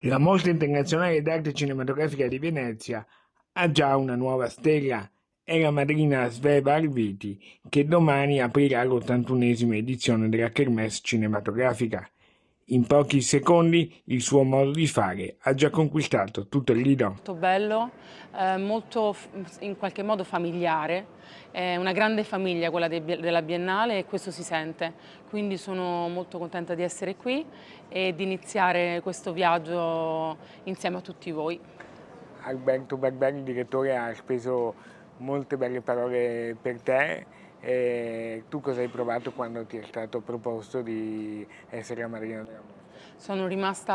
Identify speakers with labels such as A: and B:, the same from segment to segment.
A: La Mostra internazionale d'arte cinematografica di Venezia ha già una nuova stella, è la madrina Sveva Arviti, che domani aprirà l'81esima edizione della Kermesse cinematografica. In pochi secondi il suo modo di fare ha già conquistato tutto il lido.
B: Molto bello, molto in qualche modo familiare, è una grande famiglia quella della Biennale e questo si sente, quindi sono molto contenta di essere qui e di iniziare questo viaggio insieme a tutti voi.
A: Alberto Barberi, il direttore, ha speso molte belle parole per te. E tu cosa hai provato quando ti è stato proposto di essere la madrina della mostra?
B: Sono rimasta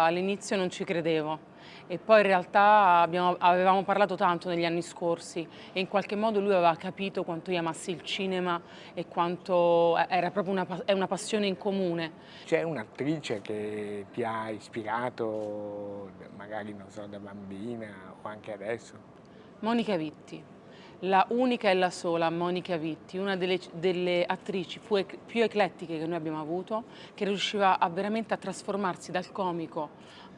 B: all'inizio, non ci credevo e poi in realtà avevamo parlato tanto negli anni scorsi e in qualche modo lui aveva capito quanto io amassi il cinema e quanto era proprio è una passione in comune.
A: C'è un'attrice che ti ha ispirato, magari non so, da bambina o anche adesso?
B: Monica Vitti, la unica e la sola Monica Vitti, una delle attrici più eclettiche che noi abbiamo avuto, che riusciva veramente a trasformarsi dal comico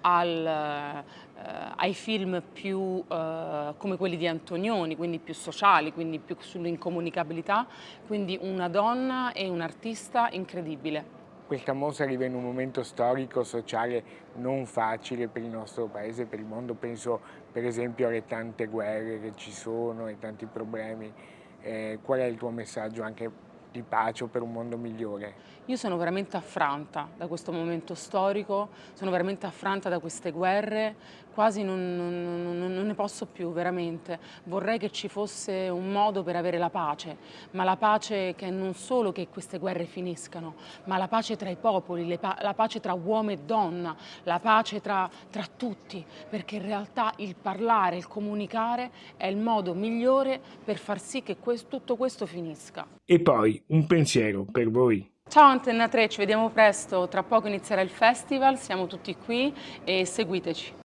B: ai film più come quelli di Antonioni, quindi più sociali, quindi più sull'incomunicabilità, quindi una donna e un artista incredibile.
A: Questa mostra arriva in un momento storico, sociale non facile per il nostro paese, per il mondo. Penso per esempio alle tante guerre che ci sono e tanti problemi. Qual è il tuo messaggio anche di pace o per un mondo migliore?
B: Io sono veramente affranta da questo momento storico, sono veramente affranta da queste guerre, quasi non ne posso più, veramente. Vorrei che ci fosse un modo per avere la pace, ma la pace che non solo che queste guerre finiscano, ma la pace tra i popoli, la pace tra uomo e donna, la pace tra tutti, perché in realtà il parlare, il comunicare è il modo migliore per far sì che tutto questo finisca.
A: E poi un pensiero per voi.
B: Ciao Antenna 3, ci vediamo presto, tra poco inizierà il festival, siamo tutti qui e seguiteci.